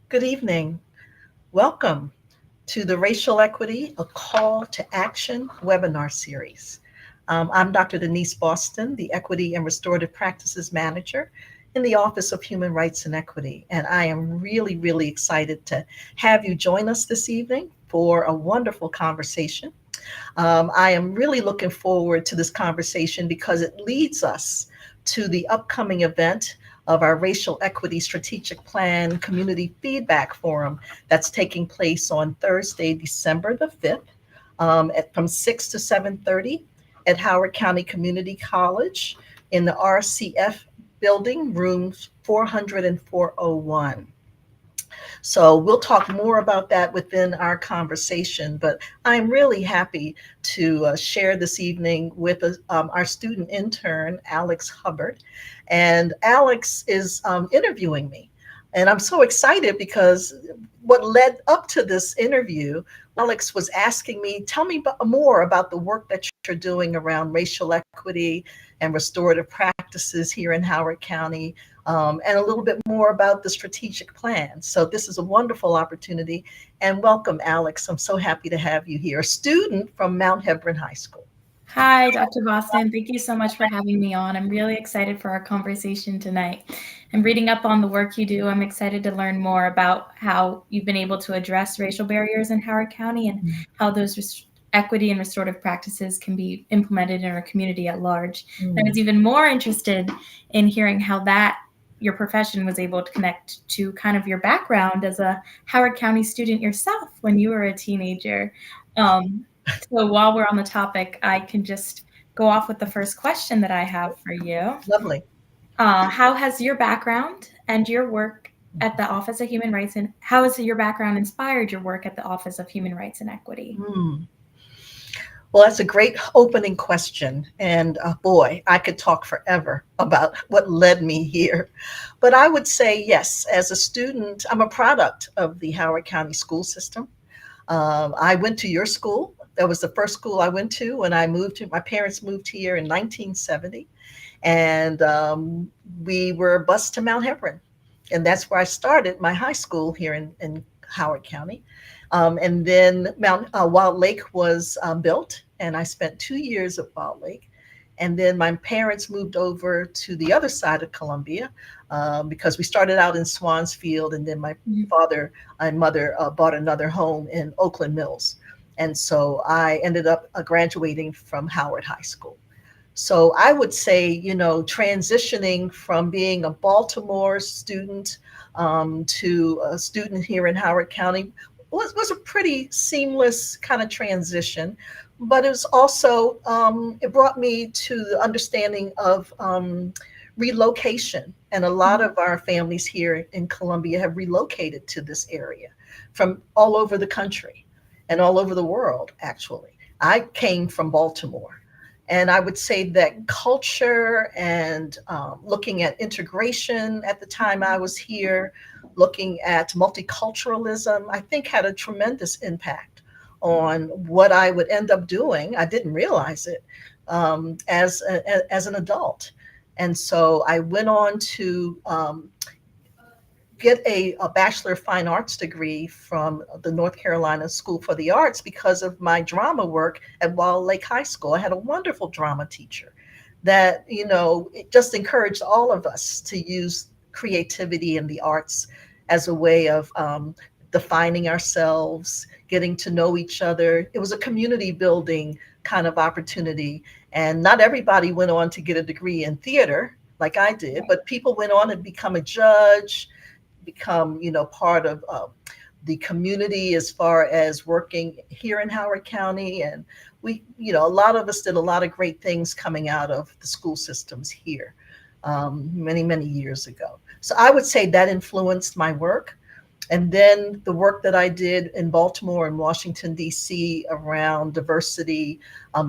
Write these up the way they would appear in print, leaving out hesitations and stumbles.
Good evening. Welcome to the Racial Equity, a Call to Action webinar series. I'm Dr. Denise Boston, the Equity and Restorative Practices Manager in the Office of Human Rights and Equity. And I am really excited to have you join us this evening for a wonderful conversation. I am really looking forward to this conversation because it leads us to the upcoming event of our Racial Equity Strategic Plan Community Feedback Forum that's taking place on Thursday, December the 5th, from 6 to 7:30 at Howard County Community College in the RCF building, rooms 400 and 401. So we'll talk more about that within our conversation. But I'm really happy to share this evening with our student intern, Alex Hubbard. And Alex is interviewing me. And I'm so excited because what led up to this interview, Alex was asking me, tell me more about the work that you're doing around racial equity and restorative practices here in Howard County, and a little bit more about the strategic plan. So this is a wonderful opportunity. And welcome, Alex. I'm so happy to have you here, a student from Mount Hebron High School. Hi, Dr. Boston. Thank you so much for having me on. I'm really excited for our conversation tonight. I'm reading up on the work you do. I'm excited to learn more about how you've been able to address racial barriers in Howard County and how those equity and restorative practices can be implemented in our community at large. I was even more interested in hearing how your profession was able to connect to kind of your background as a Howard County student yourself when you were a teenager. So while we're on the topic, I can just go off with the first question that I have for you. Lovely. How has your background and your work at the Office of Human Rights and how has your background inspired your work at the Office of Human Rights and Equity? Well, that's a great opening question. And boy, I could talk forever about what led me here. But I would say, yes, as a student, I'm a product of the Howard County school system. I went to your school. That was the first school I went to when I moved to, my parents moved here in 1970. And we were bused to Mount Hebron. And that's where I started my high school here in Howard County. And then Wild Lake was built, and I spent 2 years at Wild Lake. And then my parents moved over to the other side of Columbia because we started out in Swansfield, and then my father and mother bought another home in Oakland Mills. And so I ended up graduating from Howard High School. So I would say, transitioning from being a Baltimore student to a student here in Howard County was a pretty seamless kind of transition. But it was also, it brought me to the understanding of relocation. And a lot of our families here in Columbia have relocated to this area from all over the country and all over the world, actually. I came from Baltimore. And I would say that culture and looking at integration at the time I was here, looking at multiculturalism, I think had a tremendous impact on what I would end up doing. I didn't realize it as an adult. And so I went on to get a Bachelor of Fine Arts degree from the North Carolina School for the Arts because of my drama work at Wild Lake High School. I had a wonderful drama teacher that, it just encouraged all of us to use creativity and the arts as a way of defining ourselves, getting to know each other. It was a community building kind of opportunity. And not everybody went on to get a degree in theater like I did, but people went on and become a judge, become, part of the community as far as working here in Howard County. And we, a lot of us did a lot of great things coming out of the school systems here many years ago. So I would say that influenced my work. And then the work that I did in Baltimore and Washington, D.C. around diversity,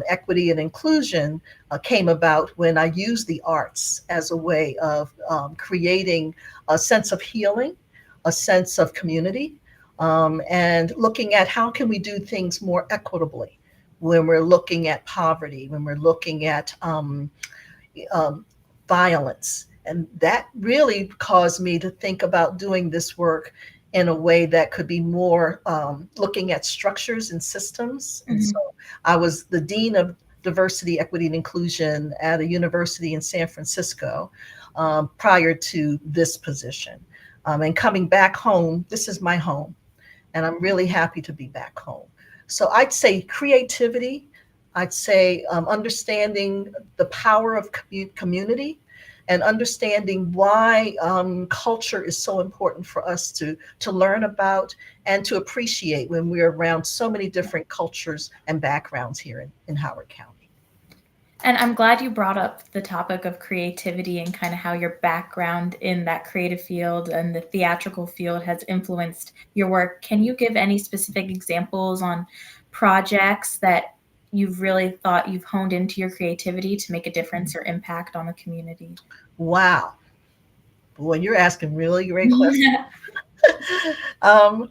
equity, and inclusion came about when I used the arts as a way of creating a sense of healing, a sense of community, and looking at how can we do things more equitably when we're looking at poverty, when we're looking at violence. And that really caused me to think about doing this work in a way that could be more looking at structures and systems. And so Mhm. I was the dean of diversity, equity, and inclusion at a university in San Francisco prior to this position. And coming back home, this is my home, and I'm really happy to be back home. So I'd say creativity, I'd say understanding the power of community and understanding why culture is so important for us to learn about and to appreciate when we're around so many different cultures and backgrounds here in Howard County. And I'm glad you brought up the topic of creativity and kind of how your background in that creative field and the theatrical field has influenced your work. Can you give any specific examples on projects that you've really thought you've honed into your creativity to make a difference or impact on the community? Wow. Boy, you're asking really great questions. um,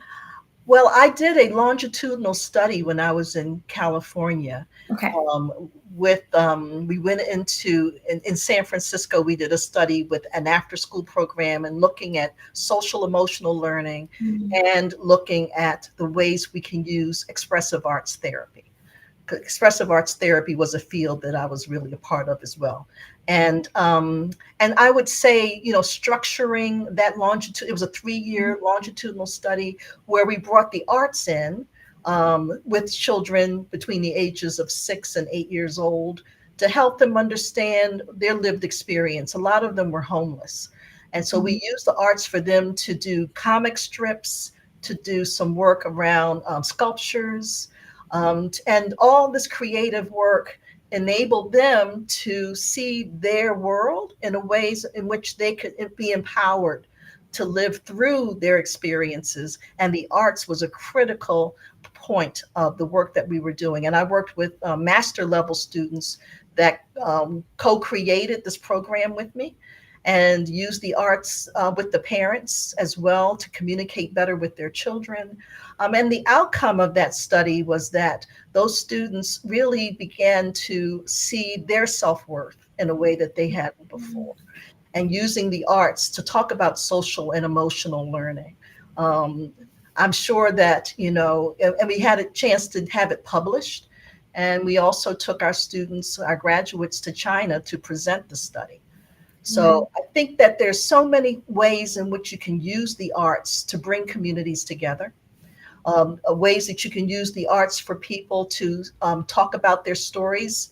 well, I did a longitudinal study when I was in California. Okay. Um, we went in San Francisco. We did a study with an after-school program and looking at social emotional learning Mhm. and looking at the ways we can use expressive arts therapy. Expressive arts therapy was a field that I was really a part of as well. And I would say, you know, structuring that longitude, it was a 3 year longitudinal study where we brought the arts in with children between the ages of 6 and 8 years old to help them understand their lived experience. A lot of them were homeless. And so we Mhm. used the arts for them to do comic strips, to do some work around sculptures, and all this creative work enabled them to see their world in a ways in which they could be empowered to live through their experiences. And the arts was a critical point of the work that we were doing. And I worked with master level students that co-created this program with me and used the arts with the parents as well to communicate better with their children. And the outcome of that study was that those students really began to see their self-worth in a way that they hadn't before, and using the arts to talk about social and emotional learning. Um, I'm sure that, you know, and we had a chance to have it published. And we also took our students, our graduates, to China to present the study. Wow. So I think that there's so many ways in which you can use the arts to bring communities together, ways that you can use the arts for people to talk about their stories,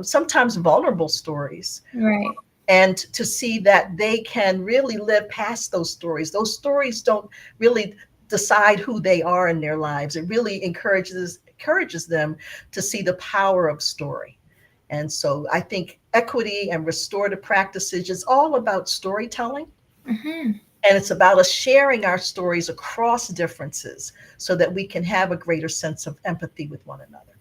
sometimes vulnerable stories, Right. and to see that they can really live past those stories. Those stories don't really decide who they are in their lives. It really encourages them to see the power of story. And so I think equity and restorative practices is all about storytelling, Mhm. and it's about us sharing our stories across differences so that we can have a greater sense of empathy with one another.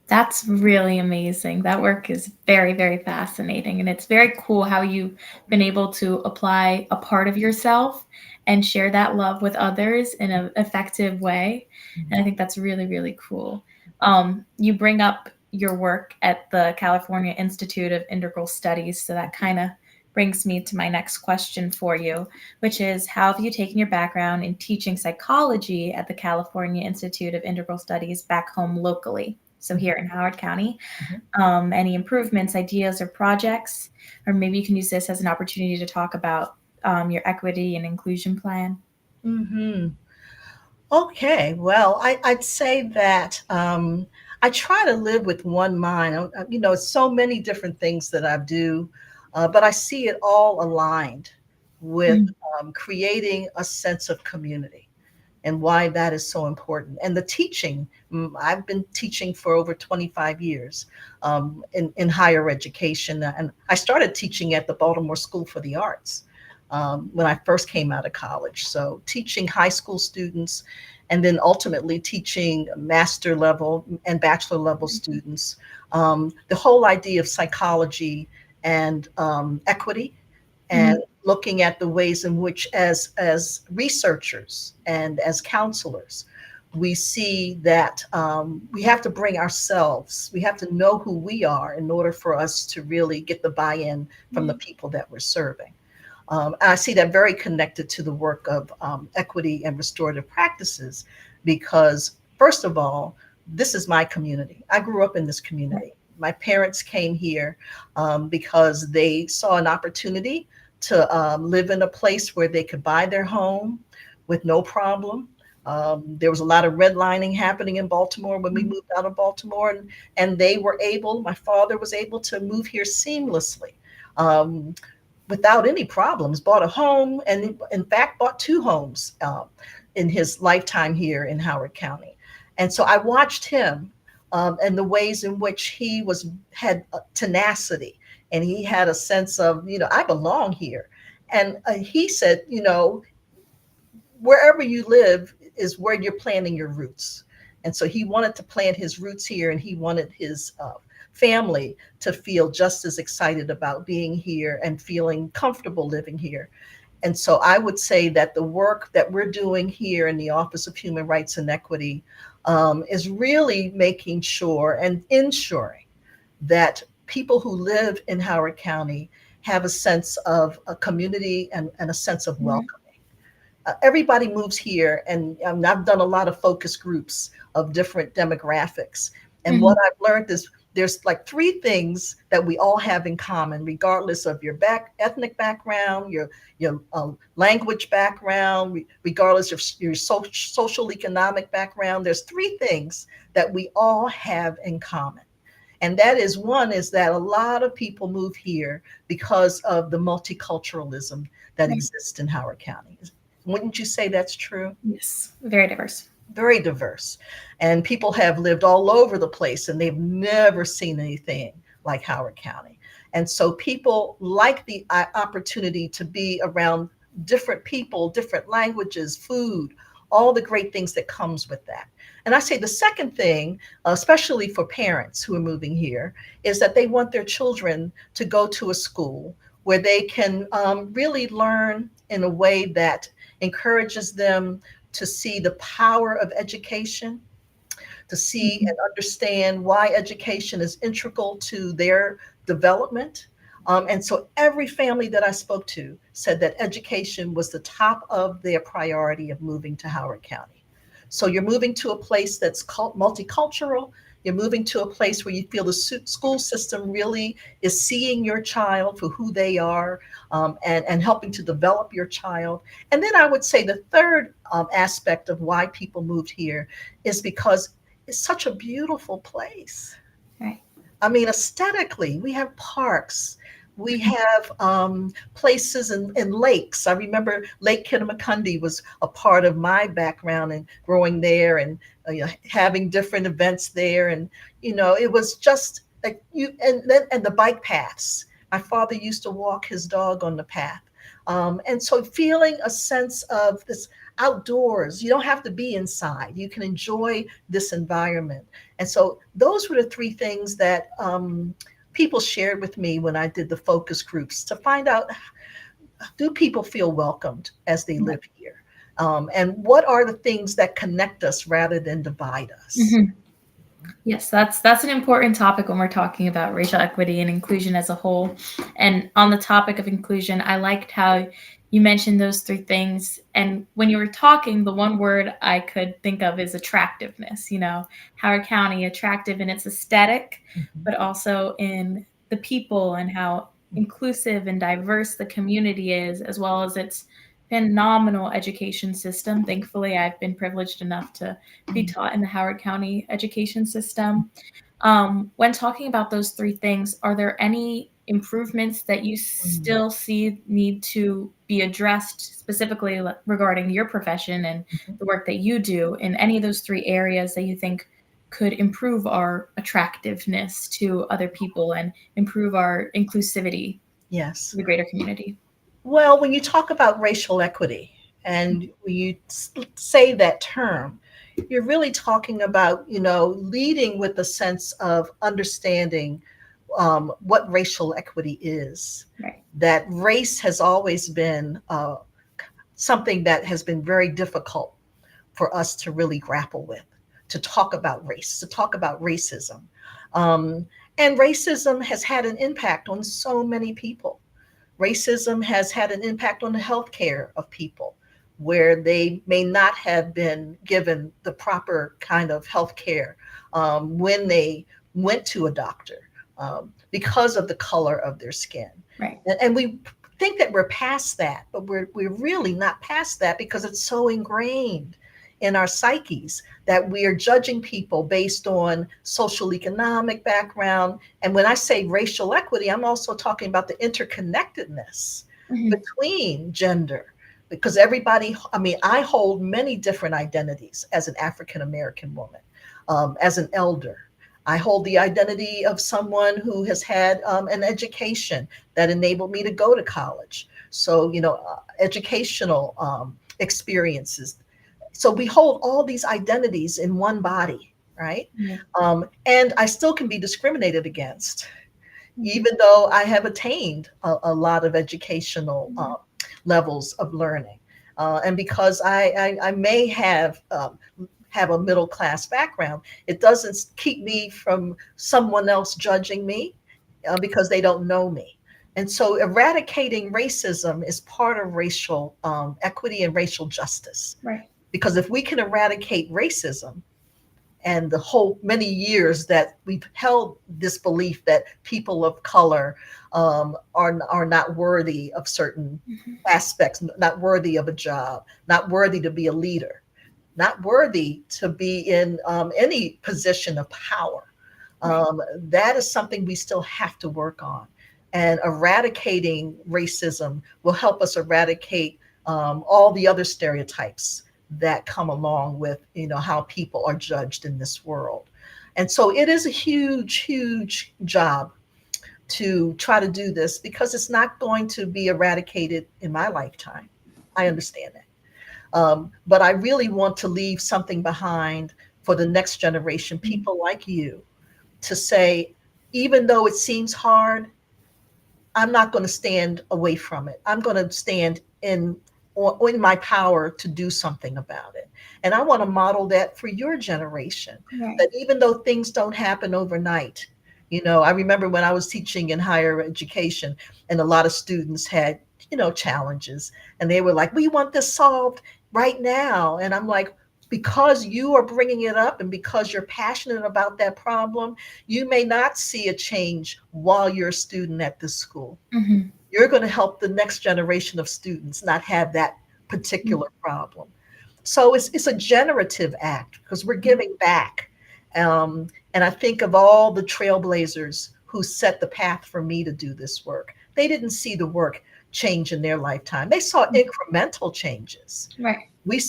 That's really amazing. That work is very, very fascinating. And it's very cool how you've been able to apply a part of yourself and share that love with others in an effective way. And I think that's really, really cool. You bring up your work at the California Institute of Integral Studies. So that kind of brings me to my next question for you, which is how have you taken your background in teaching psychology at the California Institute of Integral Studies back home locally? So here in Howard County, Mhm. any improvements, ideas, or projects, or maybe you can use this as an opportunity to talk about your equity and inclusion plan. Mm-hmm. Okay, well, I'd say that I try to live with one mind. You know, so many different things that I do, but I see it all aligned with Mm. creating a sense of community and why that is so important. And the teaching, I've been teaching for over 25 years in higher education. And I started teaching at the Baltimore School for the Arts when I first came out of college. So teaching high school students and then ultimately teaching master level and bachelor level students. The whole idea of psychology and equity, and Mm. looking at the ways in which as researchers and as counselors we see that we have to bring ourselves, we have to know who we are in order for us to really get the buy-in from the people that we're serving. I see that very connected to the work of equity and restorative practices because, first of all, this is my community. I grew up in this Right. community. My parents came here because they saw an opportunity to live in a place where they could buy their home with no problem. There was a lot of redlining happening in Baltimore when we Mhm. moved out of Baltimore, and they were able, my father was able to move here seamlessly. Um, Without any problems, bought a home, and in fact bought two homes in his lifetime here in Howard County. And so I watched him and the ways in which he was had tenacity, and he had a sense of, I belong here. And he said, wherever you live is where you're planting your roots. And so he wanted to plant his roots here, and he wanted his family to feel just as excited about being here and feeling comfortable living here. And so I would say that the work that we're doing here in the Office of Human Rights and Equity is really making sure and ensuring that people who live in Howard County have a sense of a community and a sense of Mhm. welcome. Everybody moves here, and I've done a lot of focus groups of different demographics. And what Mhm. I've learned is there's like three things that we all have in common, regardless of your ethnic background, your language background, regardless of your social economic background. There's three things that we all have in common. And that is, one is that a lot of people move here because of the multiculturalism that Right. exists in Howard County. Wouldn't you say that's true? Yes, very diverse. Very diverse. And people have lived all over the place, and they've never seen anything like Howard County. And so people like the opportunity to be around different people, different languages, food, all the great things that comes with that. And I say the second thing, especially for parents who are moving here, is that they want their children to go to a school where they can really learn in a way that encourages them to see the power of education, to see Mhm. and understand why education is integral to their development. And so every family that I spoke to said that education was the top of their priority of moving to Howard County. So you're moving to a place that's multicultural. You're moving to a place where you feel the school system really is seeing your child for who they are, and helping to develop your child. And then I would say the third aspect of why people moved here is because it's such a beautiful place. Right. I mean, aesthetically, we have parks. We Mhm. have places and lakes. I remember Lake Kittamakundi was a part of my background and growing there, and having different events there. And it was just like and the bike paths. My father used to walk his dog on the path, and so feeling a sense of this outdoors. You don't have to be inside. You can enjoy this environment. And so those were the three things that people shared with me when I did the focus groups to find out, do people feel welcomed as they Right. live here? And what are the things that connect us rather than divide us? Mhm. Yes, that's an important topic when we're talking about racial equity and inclusion as a whole. And on the topic of inclusion, I liked how you mentioned those three things. And when you were talking, the one word I could think of is attractiveness. Howard County, attractive in its aesthetic, Mhm. but also in the people and how inclusive and diverse the community is, as well as its phenomenal education system. Thankfully, I've been privileged enough to be Mhm. taught in the Howard County education system. When talking about those three things, are there any improvements that you Mhm. still see need to be addressed specifically regarding your profession and Mhm. the work that you do in any of those three areas that you think could improve our attractiveness to other people and improve our inclusivity to Yes. the greater community? Well, when you talk about racial equity and when you say that term, you're really talking about, leading with a sense of understanding what racial equity is. Right. That race has always been something that has been very difficult for us to really grapple with, to talk about race, to talk about racism. Um, and racism has had an impact on so many people. Racism has had an impact on the healthcare of people where they may not have been given the proper kind of health care when they went to a doctor because of the color of their skin. Right. And we think that we're past that, but we're really not past that because it's so ingrained in our psyches that we are judging people based on social economic background. And when I say racial equity, I'm also talking about the interconnectedness Mm-hmm. between gender. Because everybody, I mean, I hold many different identities as an African American woman, as an elder. I hold the identity of someone who has had an education that enabled me to go to college. So, educational experiences. So we hold all these identities in one body, right? Right. And I still can be discriminated against, Mm-hmm. even though I have attained a lot of educational levels of learning. And because I may have a middle class background, it doesn't keep me from someone else judging me because they don't know me. And so eradicating racism is part of racial equity and racial justice. Right. Because if we can eradicate racism, and the whole many years that we've held this belief that people of color are not worthy of certain Mm-hmm. aspects, not worthy of a job, not worthy to be a leader, not worthy to be in any position of power. Right. That is something we still have to work on. And eradicating racism will help us eradicate all the other stereotypes that come along with, how people are judged in this world. And so it is a huge, huge job to try to do this because it's not going to be eradicated in my lifetime. I understand that. But I really want to leave something behind for the next generation, Mm-hmm. people like you, to say, even though it seems hard, I'm not going to stand away from it. I'm going to stand in my power to do something about it. And I want to model that for your generation, Right. that even though things don't happen overnight, I remember when I was teaching in higher education and a lot of students had, challenges, and they were like, we want this solved right now. And I'm like, because you are bringing it up and because you're passionate about that problem, you may not see a change while you're a student at this school. Mm-hmm. You're going to help the next generation of students not have that particular problem. So it's a generative act because we're giving back. And I think of all the trailblazers who set the path for me to do this work. They didn't see the work change in their lifetime. They saw incremental changes. Right. We,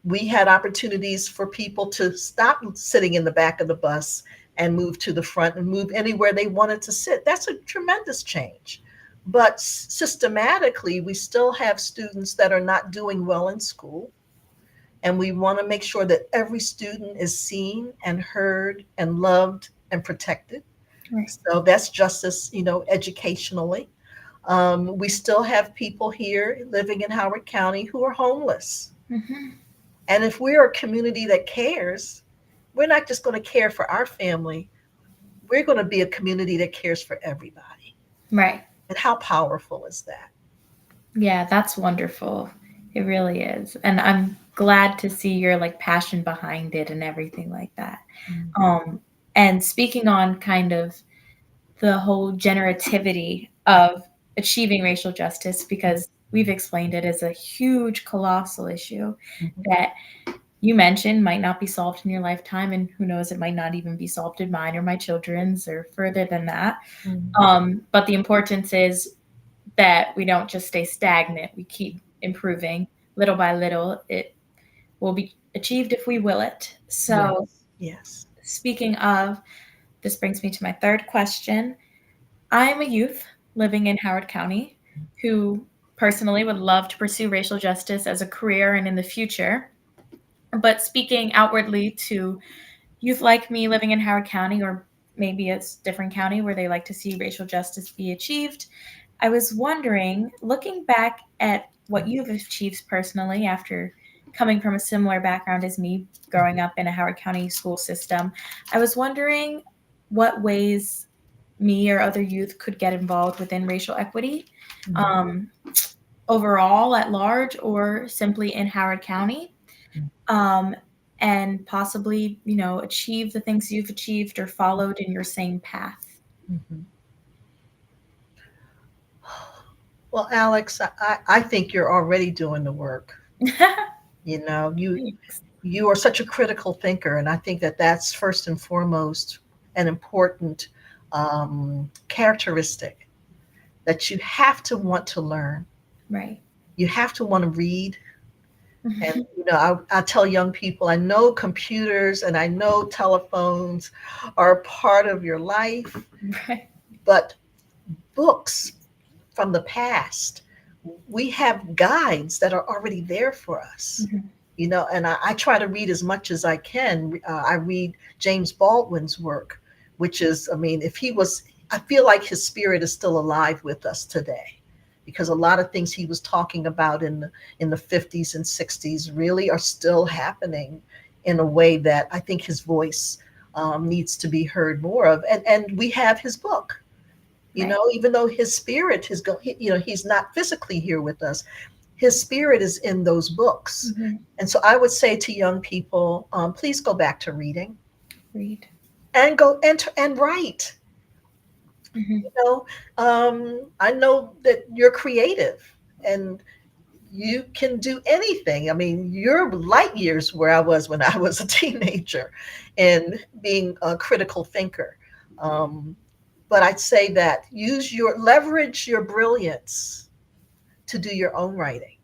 we had opportunities for people to stop sitting in the back of the bus and move to the front and move anywhere they wanted to sit. That's a tremendous change. But systematically, we still have students that are not doing well in school. And we want to make sure that every student is seen and heard and loved and protected. Right. So that's justice, educationally. We still have people here living in Howard County who are homeless. Mm-hmm. And if we're a community that cares, we're not just going to care for our family, we're going to be a community that cares for everybody. Right. And how powerful is that? Yeah, that's wonderful. It really is. And I'm glad to see your like passion behind it and everything like that. Mhm. Um, and speaking on kind of the whole generativity of achieving racial justice, because we've explained it as a huge, colossal issue Mhm. that you mentioned might not be solved in your lifetime, and who knows, it might not even be solved in mine or my children's or further than that. Mhm. But the importance is that we don't just stay stagnant. We keep improving little by little. It will be achieved if we will it. Yes. So, Yes. speaking of, this brings me to my third question. I'm a youth living in Howard County who personally would love to pursue racial justice as a career and in the future. But speaking outwardly to youth like me living in Howard County, or maybe a different county where they like to see racial justice be achieved, I was wondering, looking back at what you've achieved personally after coming from a similar background as me, growing up in a Howard County school system, I was wondering what ways me or other youth could get involved within racial equity, Mhm. um, overall at large or simply in Howard County, um, and possibly, achieve the things you've achieved or followed in your same path. Mhm. Well, Alex, I think you're already doing the work. You know, Thanks. you are such a critical thinker, and I think that that's first and foremost an important characteristic, that you have to want to learn. Right. You have to want to read. And I tell young people, I know computers and I know telephones are a part of your life, Right. but books from the past, we have guides that are already there for us. Mhm. And I try to read as much as I can. I read James Baldwin's work, which is, I mean, if he was, I feel like his spirit is still alive with us today, because a lot of things he was talking about in the 50s and 60s really are still happening in a way that I think his voice needs to be heard more of. And we have his book. Right. Even though his spirit is he's not physically here with us, his spirit is in those books. Mhm. And so I would say to young people, please go back to reading Read. and go enter and write. Mhm. I know that you're creative and you can do anything. I mean, you're light years where I was when I was a teenager and being a critical thinker. Um, but I'd say that leverage your brilliance to do your own writing.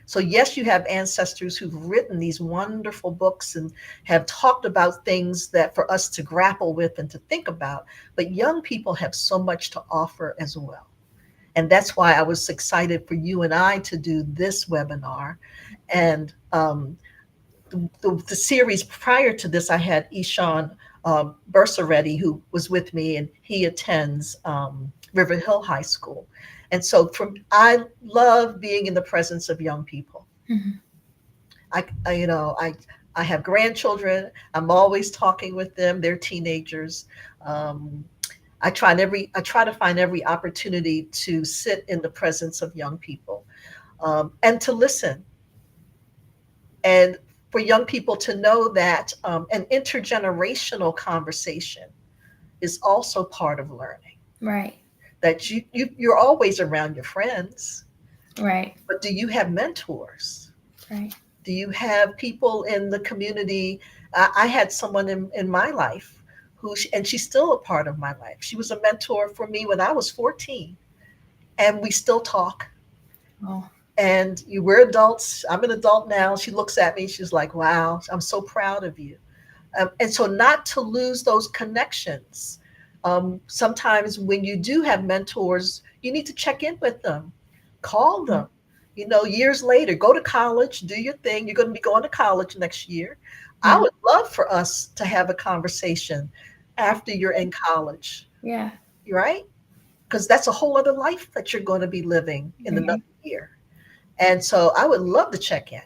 So, yes, you have ancestors who've written these wonderful books and have talked about things that for us to grapple with and to think about. But young people have so much to offer as well. And that's why I was excited for you and I to do this webinar. And the series prior to this, I had Ishan Bursaretti, who was with me, and he attends River Hill High School. And so I love being in the presence of young people. Mhm. I have grandchildren. I'm always talking with them. They're teenagers. Um, I try to find every opportunity to sit in the presence of young people and to listen, and for young people to know that an intergenerational conversation is also part of learning. Right. That you're always around your friends, Right. but do you have mentors? Right. Do you have people in the community? I had someone in my life and she's still a part of my life. She was a mentor for me when I was 14, and we still talk. Oh. And we're adults. I'm an adult now. She looks at me. She's like, "Wow, I'm so proud of you." And so, not to lose those connections. Sometimes, when you do have mentors, you need to check in with them, call Mhm. them. Years later, go to college, do your thing. You're going to be going to college next year. I Yeah. would love for us to have a conversation after you're in college, Yeah. right? Because that's a whole other life that you're going to be living in another Right. year. And so, I would love to check in.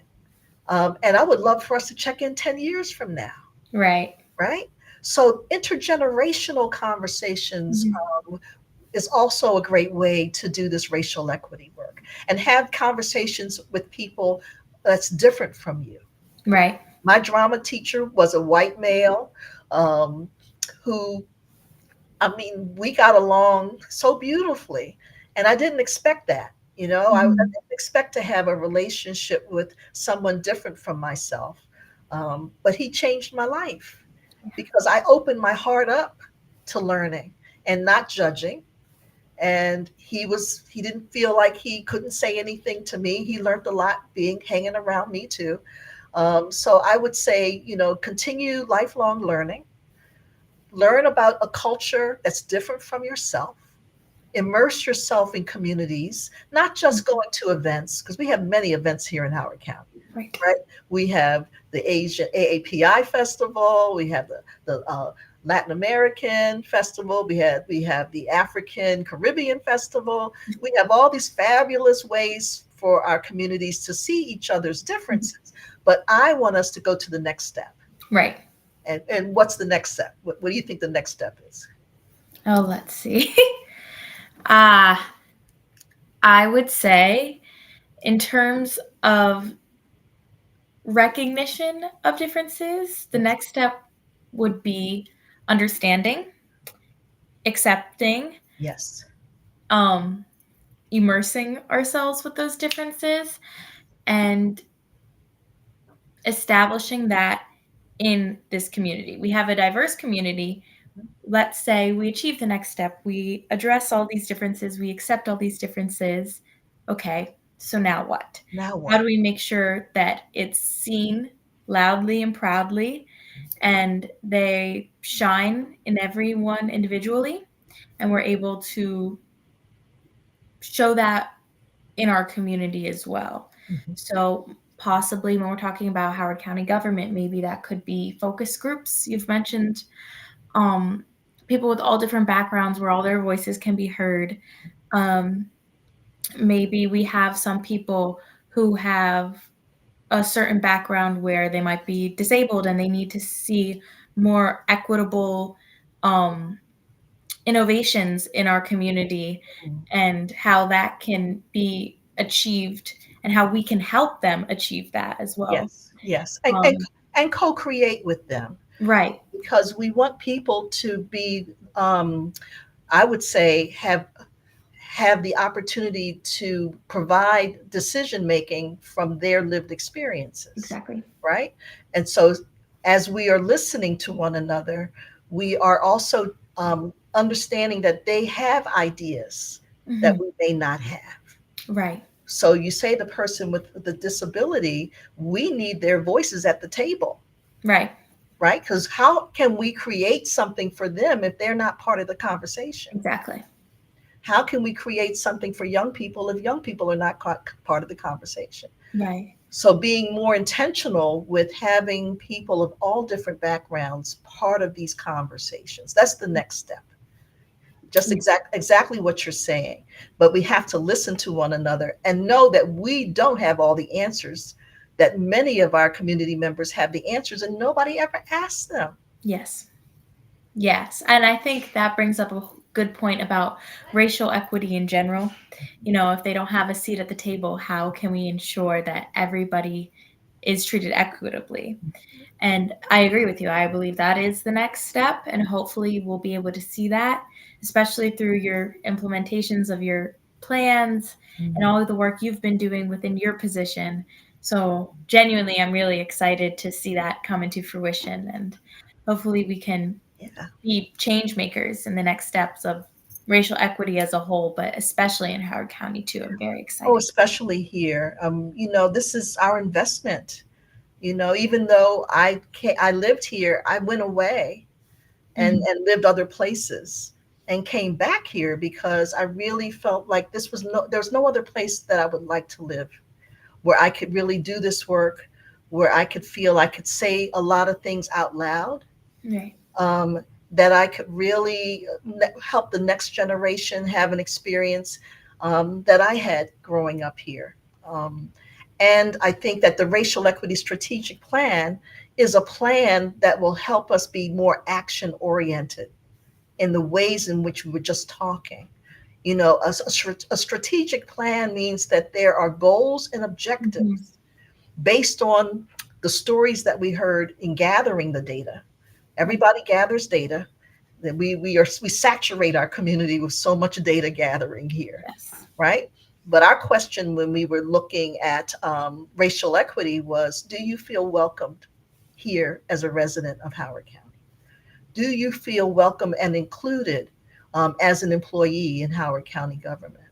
And I would love for us to check in 10 years from now, Right. right? So intergenerational conversations Mhm. is also a great way to do this racial equity work and have conversations with people that's different from you. Right. My drama teacher was a white male um, who, I mean, we got along so beautifully, and I didn't expect that. I Mhm. didn't expect to have a relationship with someone different from myself. But he changed my life because I opened my heart up to learning and not judging. And he didn't feel like he couldn't say anything to me. He learned a lot being hanging around me too. So I would say, continue lifelong learning, learn about a culture that's different from yourself, immerse yourself in communities, not just going to events, because we have many events here in Howard County, Right. right? We have the Asian AAPI Festival, we have the Latin American Festival, we have the African Caribbean Festival. We have all these fabulous ways for our communities to see each other's Mhm. differences. But I want us to go to the next step. Right. And what's the next step? What do you think the next step is? Oh, let's see. uh, I would say, in terms of recognition of differences, the next step would be understanding, accepting, Yes. um, immersing ourselves with those differences, and establishing that in this community. We have a diverse community. Let's say we achieve the next step, we address all these differences, we accept all these differences. Okay, so now what? Now How what? do we make sure that it's seen loudly and proudly, and they shine in everyone individually, and we're able to show that in our community as well? Mhm. So possibly when we're talking about Howard County government, maybe that could be focus groups. You've mentioned um, people with all different backgrounds where all their voices can be heard. Um, Maybe we have some people who have a certain background where they might be disabled and they need to see more equitable um, innovations in our community, Mm. and how that can be achieved and how we can help them achieve that as well. Yes, yes, Um, and co-create with them, right, because we want people to be, I would say, have the opportunity to provide decision making from their lived experiences, exactly. right? And so, as we are listening to one another, we are also understanding that they have ideas that Hmm. we may not have. Right, So, you say the person with the disability, we need their voices at the table, right, right? Because how can we create something for them if they're not part of the conversation? exactly. How can we create something for young people if young people are not part of the conversation? Right, So, being more intentional with having people of all different backgrounds part of these conversations, that's the next step. Just exactly what you're saying. But we have to listen to one another and know that we don't have all the answers, that many of our community members have the answers and nobody ever asks them. yes. Yes, and I think that brings up a good point about racial equity in general. You know, if they don't have a seat at the table, how can we ensure that everybody is treated equitably? And I agree with you. I believe that is the next step, and hopefully we'll be able to see that, especially through your implementations of your plans and Mhm. all of the work you've been doing within your position. So, genuinely, I'm really excited to see that come into fruition, and hopefully we can Yeah. be change makers in the next steps of racial equity as a whole, but especially in Howard County too. I'm very Oh, excited. especially here. This is our investment. Even though I lived here, I went away Mhm. and lived other places and came back here because I really felt like there's no other place that I would like to live, where I could really do this work, where I could feel I could say a lot of things out loud, Right, um, that I could really help the next generation have an experience that I had growing up here. Um, and I think that the Racial Equity Strategic Plan is a plan that will help us be more action oriented in the ways in which we were just talking. A strategic plan means that there are goals and hmm, objectives based on the stories that we heard in gathering the data. right, Everybody gathers data. That we saturate our community with so much data gathering here, yes, right? But our question when we were looking at racial equity was, do you feel welcomed here as a resident of Howard County? Do you feel welcome and included as an employee in Howard County government?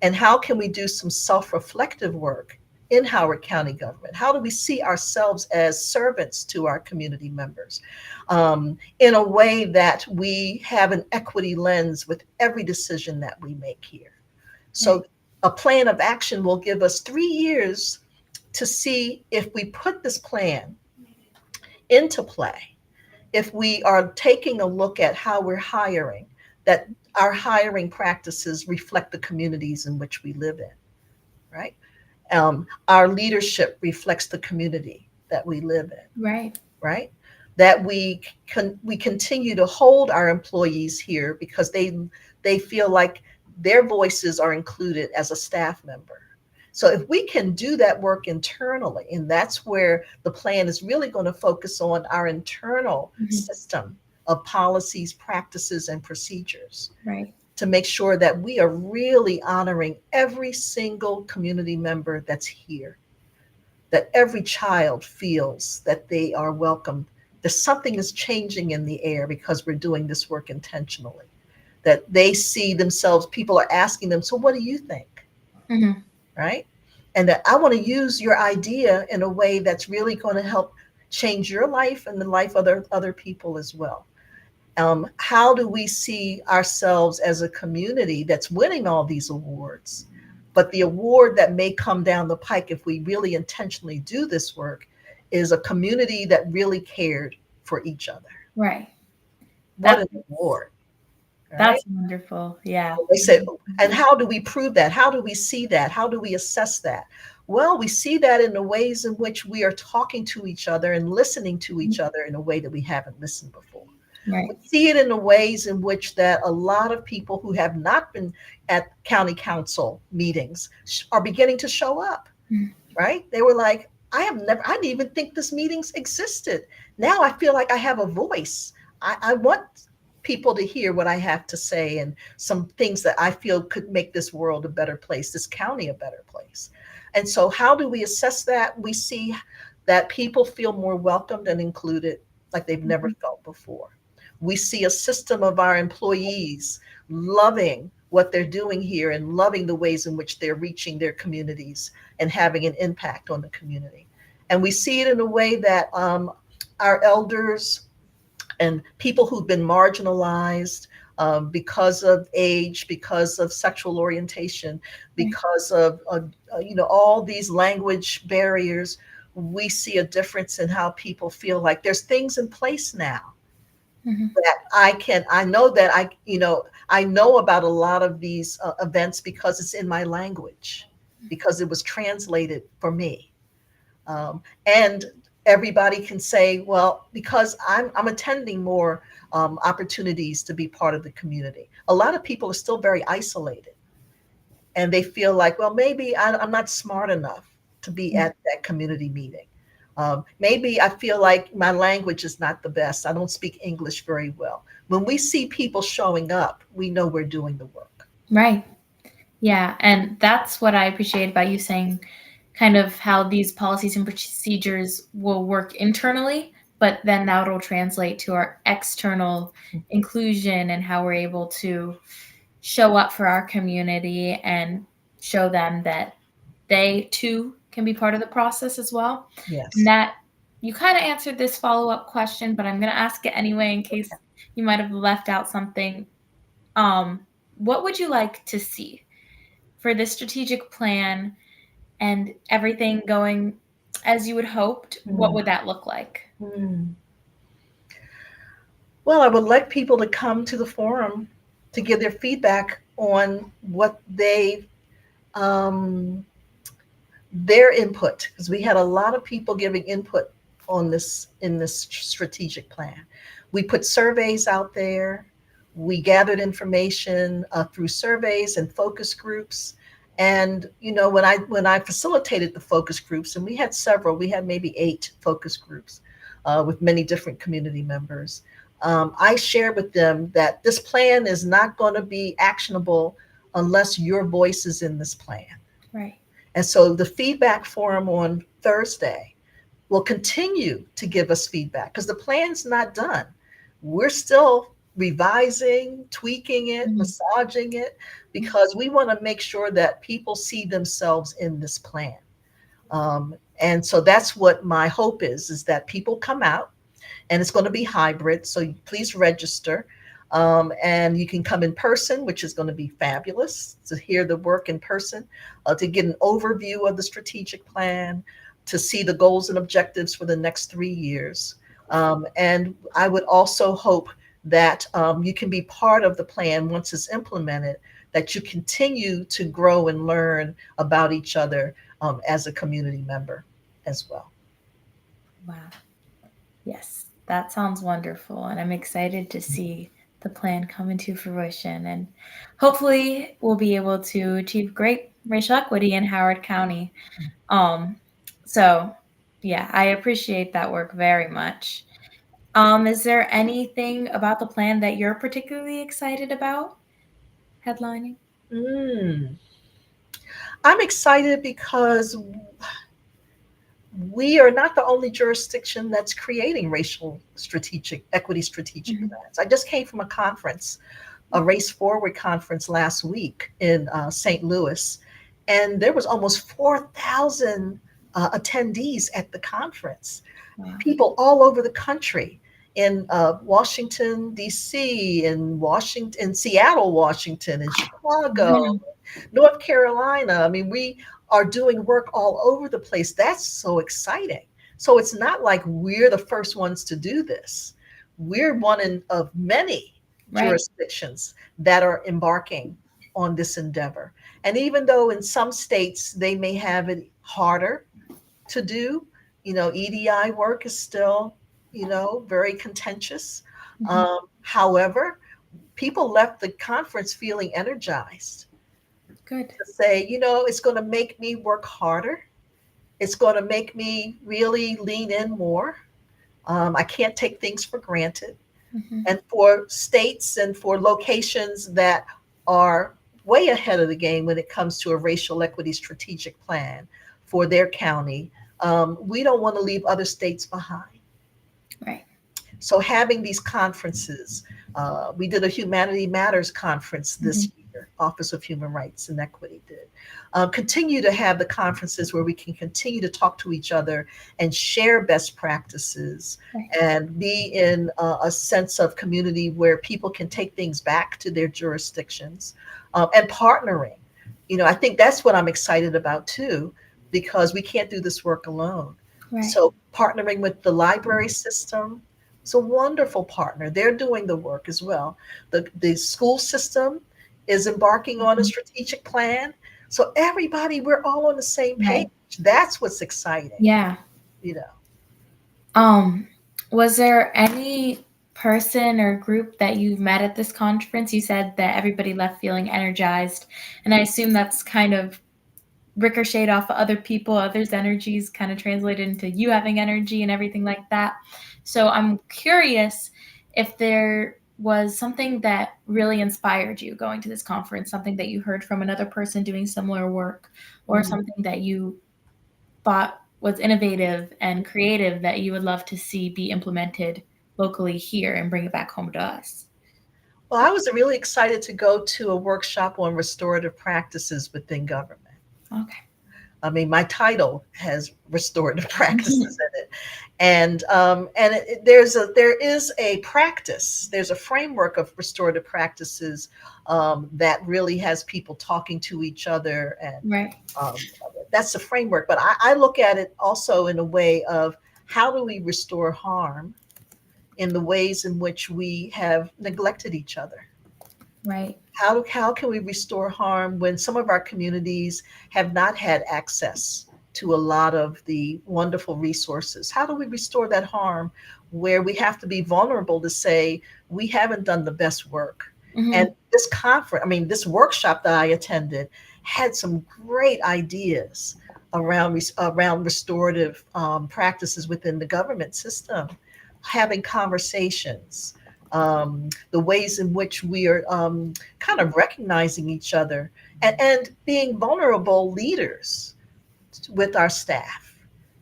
And how can we do some self-reflective work in Howard County government? How do we see ourselves as servants to our community members in a way that we have an equity lens with every decision that we make here? right, So a plan of action will give us 3 years to see if we put this plan into play, if we are taking a look at how we're hiring, that our hiring practices reflect the communities in which we live in, right? Our leadership reflects the community that we live in, right, right? that we continue to hold our employees here because they feel like their voices are included as a staff member. So if we can do that work internally, and that's where the plan is really going to focus on our internal Mhm. system of policies, practices, and procedures Right. to make sure that we are really honoring every single community member that's here, that every child feels that they are welcomed, that something is changing in the air because we're doing this work intentionally, that they see themselves, people are asking them, so what do you think? Mhm. Right? And that I want to use your idea in a way that's really going to help change your life and the life of other people as well. How do we see ourselves as a community that's winning all these awards? But the award that may come down the pike if we really intentionally do this work is a community that really cared for each other. Right. What That's an award, right? that's wonderful. Yeah. They said, and how do we prove that? How do we see that? How do we assess that? Well, we see that in the ways in which we are talking to each other and listening to each other in a way that we haven't listened before. We Right. see it in the ways in which that a lot of people who have not been at county council meetings are beginning to show up, Mhm. right? They were like, I didn't even think this meetings existed. Now I feel like I have a voice. I want people to hear what I have to say and some things that I feel could make this world a better place, this county a better place. And so, how do we assess that? We see that people feel more welcomed and included like they've never Mhm. felt before. We see a system of our employees loving what they're doing here and loving the ways in which they're reaching their communities and having an impact on the community. And we see it in a way that our elders and people who've been marginalized because of age, because of sexual orientation, Right. because of all these language barriers, we see a difference in how people feel like there's things in place now Mhm. that I know that I know about a lot of these events because it's in my language, because it was translated for me. And everybody can say, well, because I'm attending more opportunities to be part of the community. A lot of people are still very isolated and they feel like, well, maybe I'm not smart enough to be Mhm. at that community meeting. Maybe I feel like my language is not the best. I don't speak English very well. When we see people showing up, we know we're doing the work. Right. Yeah, and that's what I appreciate about you saying kind of how these policies and procedures will work internally, but then that'll translate to our external inclusion and how we're able to show up for our community and show them that they too can be part of the process as well. And Yes. that you kind of answered this follow-up question, but I'm going to ask it anyway in case you might have left out something. Um, what would you like to see for this strategic plan and everything going as you had hoped? What Mm. would that look like? Mm. Well, I would like people to come to the forum to give their feedback on what um, their input, because we had a lot of people giving input on this in this strategic plan. We put surveys out there. We gathered information through surveys and focus groups. And when I facilitated the focus groups, and we had several, we had maybe 8 focus groups with many different community members. I shared with them that this plan is not going to be actionable unless your voice is in this plan. Right. And so the feedback forum on Thursday will continue to give us feedback because the plan's not done. We're still revising, tweaking it, Mhm. massaging it, because we want to make sure that people see themselves in this plan. And so that's what my hope is that people come out, and it's going to be hybrid. So please register. And you can come in person, which is going to be fabulous to hear the work in person, to get an overview of the strategic plan, to see the goals and objectives for the next 3 years. And I would also hope that you can be part of the plan once it's implemented, that you continue to grow and learn about each other as a community member as well. Wow. Yes. That sounds wonderful, and I'm excited to see the plan come into fruition. And hopefully, we'll be able to achieve great racial equity in Howard County. Um, so, yeah, I appreciate that work very much. Is there anything about the plan that you're particularly excited about headlining? Mm. I'm excited because we are not the only jurisdiction that's creating racial strategic equity strategic Mhm. plans. I just came from a conference, a Race Forward conference last week in St. Louis, and there was almost 4,000 attendees at the conference. Wow. People all over the country, in Washington D.C., in Washington, in Seattle, Washington, in Chicago, Mhm. North Carolina. I mean, we are doing work all over the place. That's so exciting. So it's not like we're the first ones to do this. We're of many Right. jurisdictions that are embarking on this endeavor. And even though in some states they may have it harder to do, EDI work is still, very contentious. Mhm. However, people left the conference feeling energized Good. to say, it's going to make me work harder. It's going to make me really lean in more. I can't take things for granted. Mhm. And for states and for locations that are way ahead of the game when it comes to a racial equity strategic plan for their county, we don't want to leave other states behind. Right. So having these conferences, we did a Humanity Matters conference Mhm. this year, Office of Human Rights and Equity did. Continue to have the conferences where we can continue to talk to each other and share best practices Right. and be in a sense of community where people can take things back to their jurisdictions, and partnering. I think that's what I'm excited about too, because we can't do this work alone. Right. So partnering with the library system, it's a wonderful partner. They're doing the work as well. The school system is embarking on a Mhm. strategic plan. So everybody, we're all on the same page. Right. That's what's exciting, Yeah. you know. Um, was there any person or group that you've met at this conference? You said that everybody left feeling energized, and I assume that's kind of ricocheted off of other people, others' energies kind of translated into you having energy and everything like that. So I'm curious if there was something that really inspired you going to this conference, something that you heard from another person doing similar work, or Mm. something that you thought was innovative and creative that you would love to see be implemented locally here and bring it back home to us. Well, I was really excited to go to a workshop on restorative practices within government. Okay. I mean, my title has restorative practices in it, and there is a practice. There's a framework of restorative practices that really has people talking to each other, and Right. um, that's the framework. But I look at it also in a way of how do we restore harm in the ways in which we have neglected each other. Right. How can we restore harm when some of our communities have not had access to a lot of the wonderful resources? How do we restore that harm where we have to be vulnerable to say we haven't done the best work? Hmm. And this conference, I mean, this workshop that I attended had some great ideas around restorative practices within the government system, having conversations, the ways in which we are kind of recognizing each other, and being vulnerable leaders with our staff.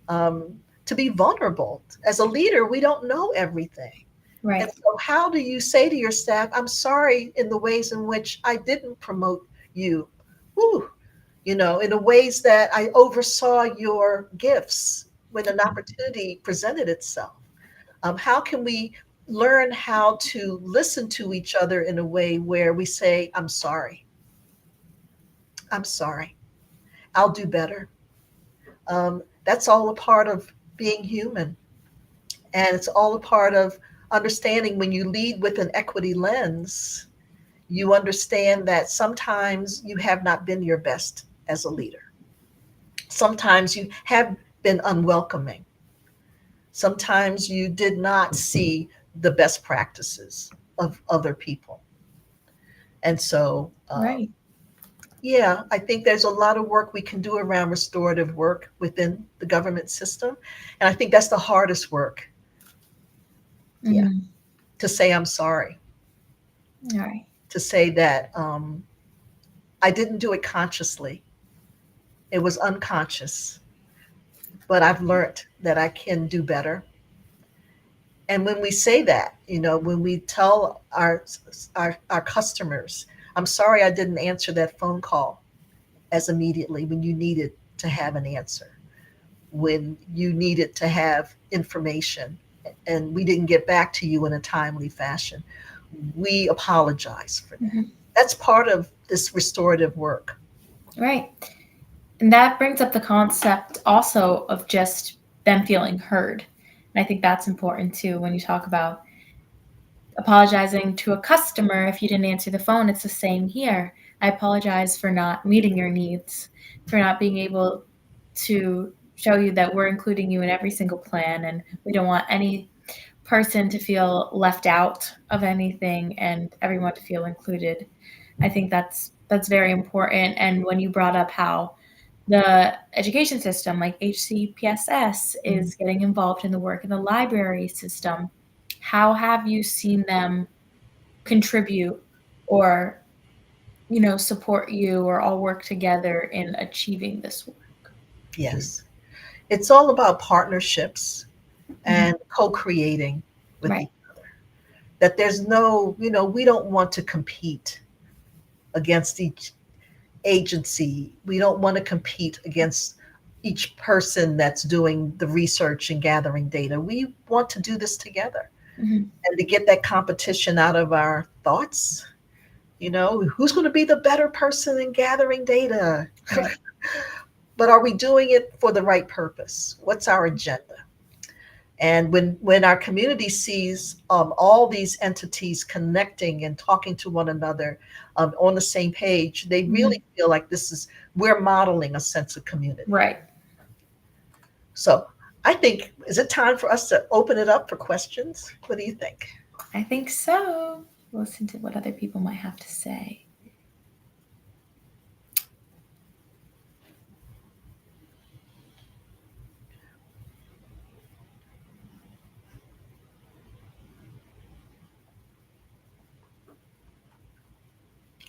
Um, to be vulnerable. As a leader, we don't know everything. And Right. so, how do you say to your staff, I'm sorry in the ways in which I didn't promote you? Whew, in the ways that I oversaw your gifts when an opportunity presented itself. How can we learn how to listen to each other in a way where we say, I'm sorry, I'll do better. That's all a part of being human. And it's all a part of understanding when you lead with an equity lens, you understand that sometimes you have not been your best as a leader. Sometimes you have been unwelcoming. Sometimes you did not see the best practices of other people. And so, Right. yeah, I think there's a lot of work we can do around restorative work within the government system. And I think that's the hardest work. Yeah, Mm-hmm. to say I'm sorry, All right. to say that I didn't do it consciously, it was unconscious, but I've learned that I can do better. And when we say that, when we tell our customers, I'm sorry I didn't answer that phone call as immediately when you needed to have an answer, when you needed to have information, and we didn't get back to you in a timely fashion. We apologize for that. Mm-hmm. That's part of this restorative work. Right. And that brings up the concept also of just them feeling heard. And I think that's important too when you talk about apologizing to a customer if you didn't answer the phone. It's the same here. I apologize for not meeting your needs, for not being able to show you that we're including you in every single plan, and we don't want any person to feel left out of anything and everyone to feel included. I think that's very important. And when you brought up how the education system like HCPSS Mm. is getting involved in the work in the library system, how have you seen them contribute or support you or all work together in achieving this work? Yes. It's all about partnerships Mhm. and co creating with Right. each other. That there's no, we don't want to compete against each agency. We don't want to compete against each person that's doing the research and gathering data. We want to do this together Hmm. and to get that competition out of our thoughts. Who's going to be the better person in gathering data? Right. But are we doing it for the right purpose? What's our agenda? And when our community sees all these entities connecting and talking to one another on the same page, they Hmm. really feel like we're modeling a sense of community. Right. So I think, is it time for us to open it up for questions? What do you think? I think so. Listen to what other people might have to say.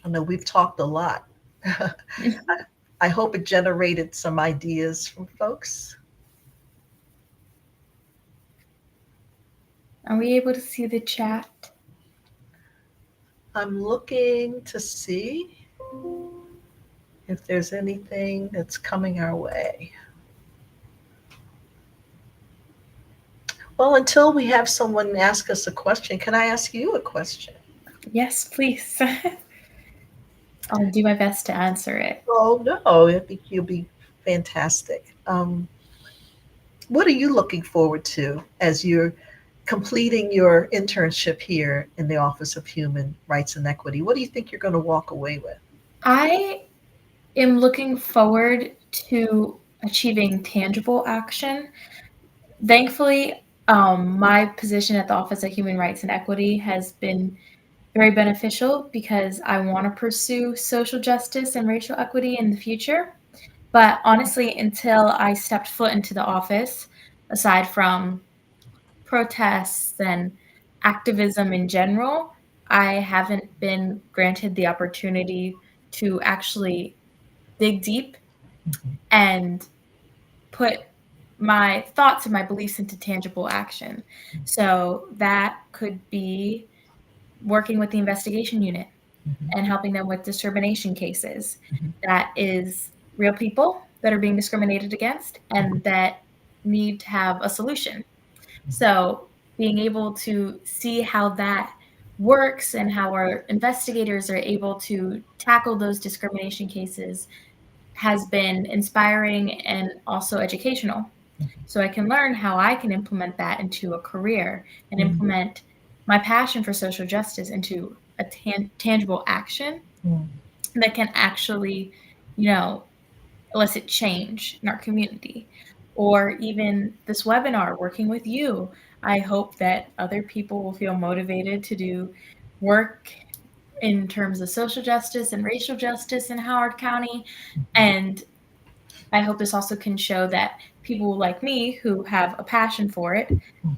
I know we've talked a lot. I hope it generated some ideas from folks. Are we able to see the chat? I'm looking to see if there's anything that's coming our way. Well, until we have someone ask us a question, can I ask you a question? Yes, please. I'll do my best to answer it. Oh, no, I think you'll be fantastic. What are you looking forward to as you're completing your internship here in the Office of Human Rights and Equity? What do you think you're going to walk away with? I am looking forward to achieving tangible action. Thankfully, my position at the Office of Human Rights and Equity has been very beneficial because I want to pursue social justice and racial equity in the future. But honestly, until I stepped foot into the office, aside from protests and activism in general, I haven't been granted the opportunity to actually dig deep and put my thoughts and my beliefs into tangible action. So that could be working with the investigation unit Mhm, and helping them with discrimination cases. mhm, That is real people that are being discriminated against mhm, and that need to have a solution. So being able to see how that works and how our investigators are able to tackle those discrimination cases has been inspiring and also educational. So I can learn how I can implement that into a career and mhm, implement my passion for social justice into a tangible action mhm, that can actually, you know, elicit change in our community. or even this webinar working with you. I hope that other people will feel motivated to do work in terms of social justice and racial justice in Howard County. And I hope this also can show that people like me who have a passion for it,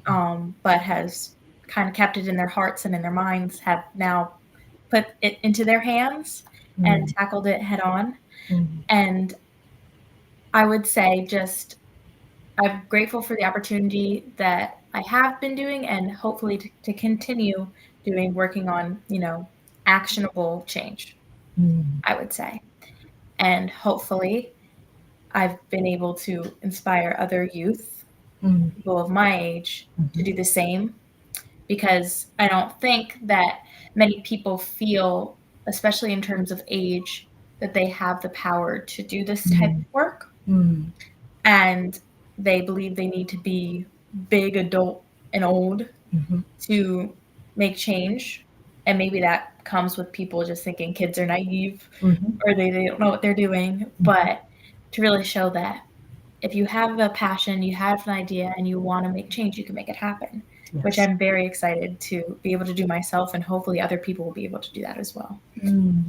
but has kind of kept it in their hearts and in their minds, have now put it into their hands and Mm, tackled it head on. mm, And I would say just I'm grateful for the opportunity that I have been doing and hopefully to continue doing, working on, actionable change, mm, I would say. And hopefully I've been able to inspire other youth, mm, people of my age, to mhm, do the same, because I don't think that many people feel, especially in terms of age, that they have the power to do this type mm, of work. mm, And they believe they need to be big, adult, and old mhm, to make change. And maybe that comes with people just thinking kids are naive mhm, or they don't know what they're doing. mhm. But to really show that if you have a passion, you have an idea, and you want to make change, you can make it happen, which Yes. I'm very excited to be able to do myself. And hopefully other people will be able to do that as well. Mm.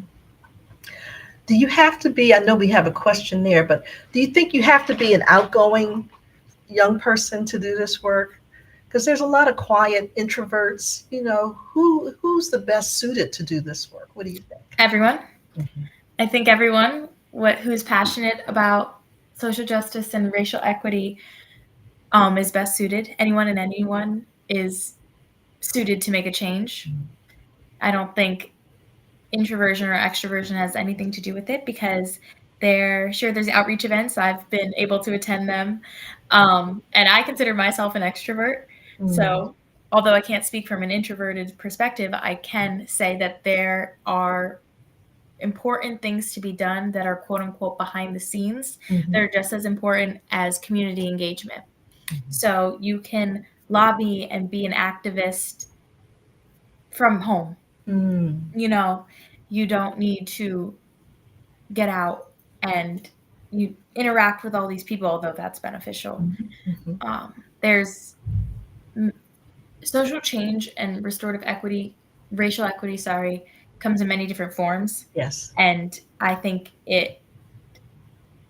Do you have to be, I know we have a question there, but do you think you have to be an outgoing young person to do this work? Because there's a lot of quiet introverts. Who's the best suited to do this work? What do you think? Everyone, Mhm. I think everyone who's passionate about social justice and racial equity is best suited. Anyone and anyone is suited to make a change. I don't think introversion or extroversion has anything to do with it, because there's outreach events. I've been able to attend them. And I consider myself an extrovert. Mm, So although I can't speak from an introverted perspective, I can say that there are important things to be done that are quote unquote behind the scenes. mhm, They're just as important as community engagement. So you can lobby and be an activist from home. mm, You know, you don't need to get out and you interact with all these people, although that's beneficial. mhm, mhm. There's social change and restorative equity, racial equity, sorry, comes in many different forms. Yes. And I think it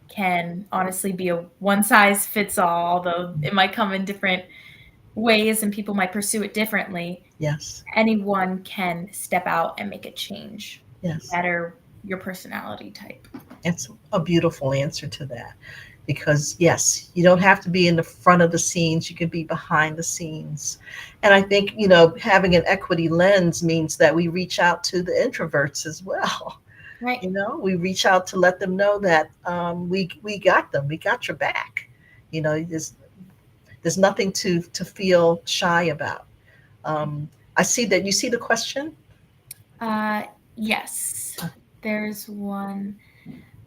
can honestly be a one size fits all, although it might come in different ways and people might pursue it differently. Yes. Anyone can step out and make a change, Yes. no matter your personality type. It's a beautiful answer to that. Because, yes, you don't have to be in the front of the scenes, you can be behind the scenes. And I think, having an equity lens means that we reach out to the introverts as well. Right. We reach out to let them know that we got them, we got your back. There's nothing to feel shy about. I see that you see the question. Uh, yes. There's one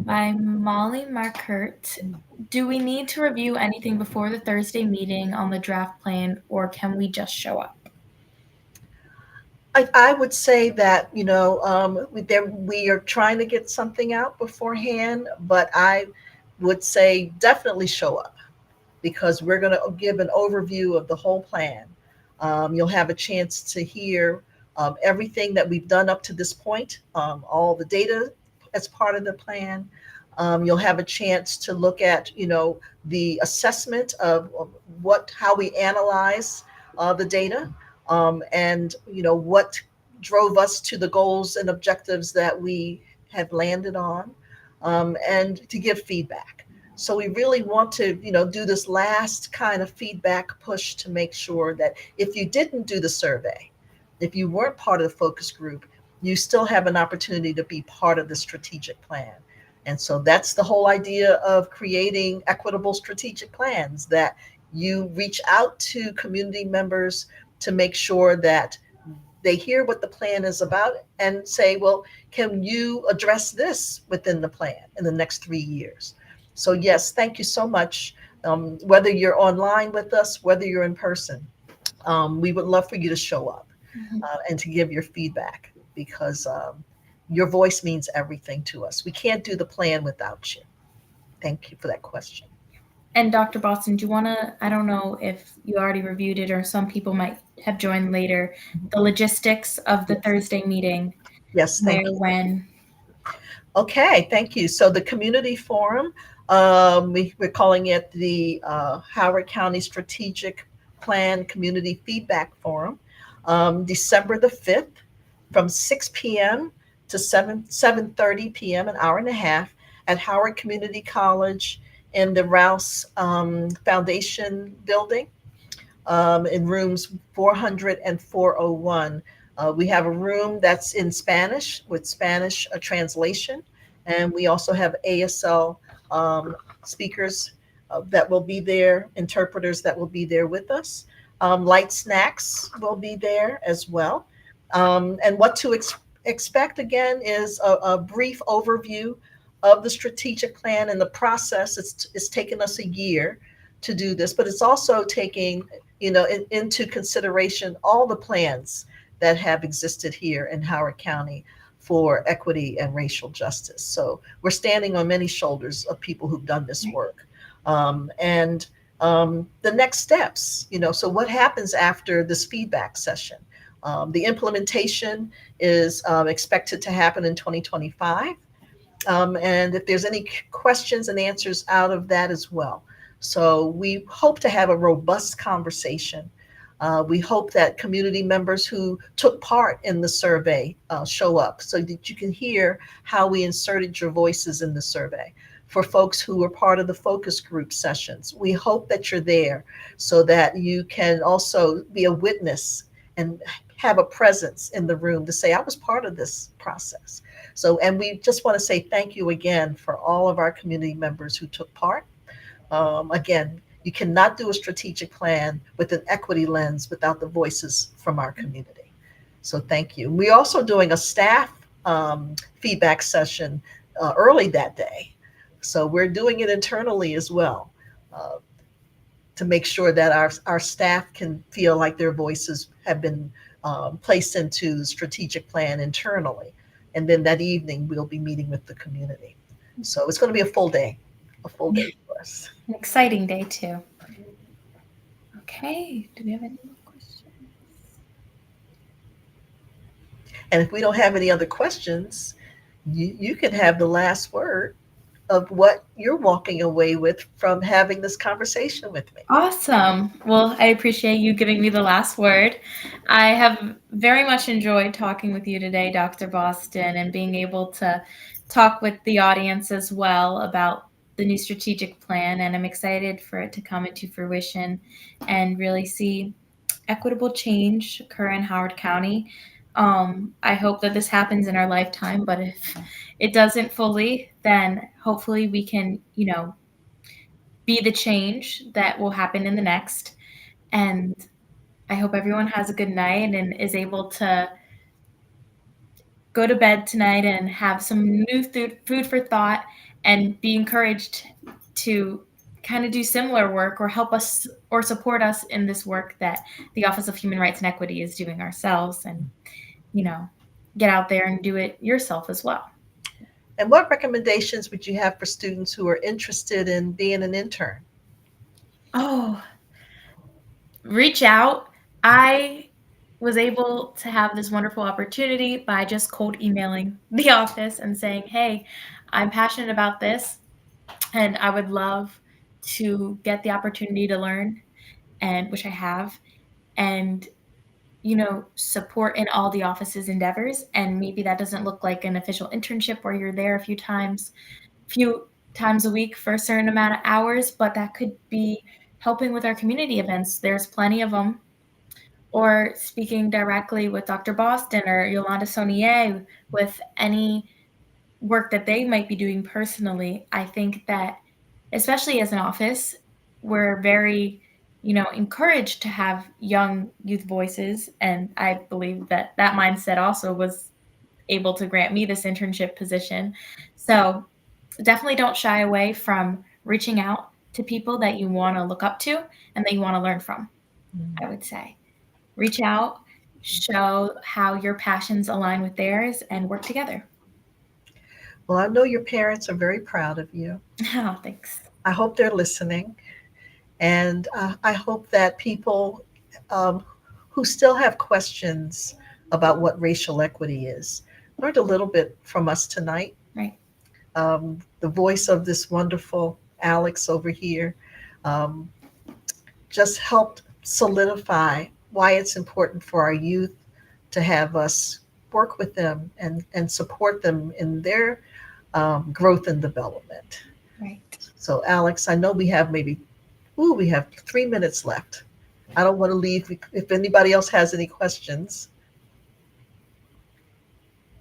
by Molly Markert. Do we need to review anything before the Thursday meeting on the draft plan, or can we just show up? I would say that we are trying to get something out beforehand, but I would say definitely show up, because we're going to give an overview of the whole plan. You'll have a chance to hear everything that we've done up to this point, all the data as part of the plan. You'll have a chance to look at, the assessment of how we analyze the data, and what drove us to the goals and objectives that we have landed on, and to give feedback. So we really want to, do this last kind of feedback push to make sure that if you didn't do the survey, if you weren't part of the focus group, you still have an opportunity to be part of the strategic plan. And so that's the whole idea of creating equitable strategic plans, that you reach out to community members to make sure that they hear what the plan is about and say, well, can you address this within the plan in the next 3 years? So, yes, thank you so much. Whether you're online with us, whether you're in person, we would love for you to show up and to give your feedback, because your voice means everything to us. We can't do the plan without you. Thank you for that question. And Dr. Boston, do you want to, I don't know if you already reviewed it or some people might have joined later, the logistics of the Yes. Thursday meeting, Yes, thank where, you. when? Okay, thank you. So the community forum, we're calling it the Howard County Strategic Plan Community Feedback Forum, December the 5th from 6 p.m. to 7:30 p.m., an hour and a half at Howard Community College in the Rouse Foundation building in rooms 400 and 401. We have a room that's in Spanish with Spanish translation, and we also have ASL speakers that will be there, interpreters that will be there with us. Light snacks will be there as well. And what to expect again is a brief overview of the strategic plan and the process. It's taken us a year to do this, but it's also taking into consideration all the plans that have existed here in Howard County for equity and racial justice. So we're standing on many shoulders of people who've done this work. And the next steps, so what happens after this feedback session? The implementation is expected to happen in 2025. And if there's any questions and answers out of that as well. So we hope to have a robust conversation. We hope that community members who took part in the survey show up so that you can hear how we inserted your voices in the survey. For folks who were part of the focus group sessions, we hope that you're there so that you can also be a witness and have a presence in the room to say, I was part of this process. So, and we just want to say thank you again for all of our community members who took part. Again, you cannot do a strategic plan with an equity lens without the voices from our community. So, thank you. We're also doing a staff feedback session early that day. So, we're doing it internally as well uh, to make sure that our staff can feel like their voices have been placed into the strategic plan internally. And then that evening, we'll be meeting with the community. So it's going to be a full day for us. An exciting day too. Okay, do we have any more questions? And if we don't have any other questions, you can have the last word of what you're walking away with from having this conversation with me. Awesome. Well, I appreciate you giving me the last word. I have very much enjoyed talking with you today, Dr. Boston, and being able to talk with the audience as well about the new strategic plan. And I'm excited for it to come into fruition and really see equitable change occur in Howard County. I hope that this happens in our lifetime, but if it doesn't fully, then hopefully we can, be the change that will happen in the next. And I hope everyone has a good night and is able to go to bed tonight and have some new food for thought and be encouraged to kind of do similar work or help us or support us in this work that the Office of Human Rights and Equity is doing ourselves, and you know get out there and do it yourself as well. And what recommendations would you have for students who are interested in being an intern? Oh, reach out. I was able to have this wonderful opportunity by just cold emailing the office and saying, hey, I'm passionate about this and I would love to get the opportunity to learn, and which I have, and support in all the office's endeavors. And maybe that doesn't look like an official internship where you're there few times a week for a certain amount of hours, but that could be helping with our community events. There's plenty of them. Or speaking directly with Dr. Boston or Yolanda Saunier with any work that they might be doing personally. I think that, especially as an office, we're very, encouraged to have young youth voices. And I believe that that mindset also was able to grant me this internship position. So definitely don't shy away from reaching out to people that you want to look up to and that you want to learn from. I would say reach out, show how your passions align with theirs, and work together. Well, I know your parents are very proud of you. Oh, thanks. I hope they're listening. And I hope that people um, who still have questions about what racial equity is learned a little bit from us tonight. Right. The voice of this wonderful Alex over here um, just helped solidify why it's important for our youth to have us work with them and support them in their growth and development. Right. So, Alex, I know we have we have 3 minutes left. I don't want to leave. If anybody else has any questions,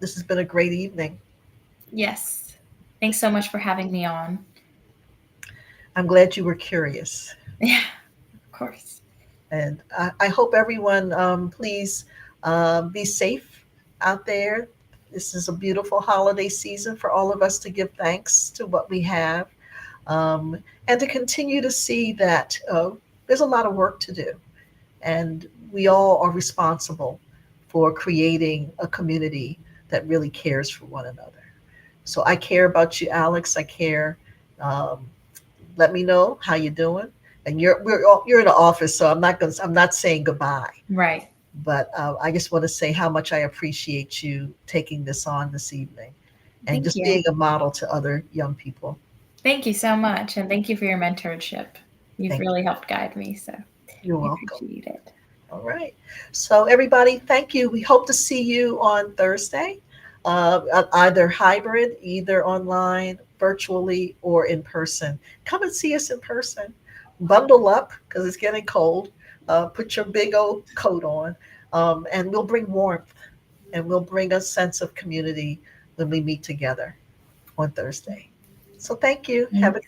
this has been a great evening. Yes. Thanks so much for having me on. I'm glad you were curious. Yeah, of course. And I hope everyone, please be safe out there. This is a beautiful holiday season for all of us to give thanks to what we have, um, and to continue to see that there's a lot of work to do. And we all are responsible for creating a community that really cares for one another. So I care about you, Alex. I care. Um, Let me know how you're doing. And you're in the office, so I'm not saying goodbye. Right. But I just want to say how much I appreciate you taking this on this evening and Thank just you. being a model to other young people. Thank you so much. And thank you for your mentorship. You've Thank really helped guide me. So you. You're I welcome. appreciate it. All right. So, everybody, thank you. We hope to see you on Thursday, either hybrid, either online, virtually, or in person. Come and see us in person. Bundle up because it's getting cold. Put your big old coat on, and we'll bring warmth and we'll bring a sense of community when we meet together on Thursday. So, thank you. Have a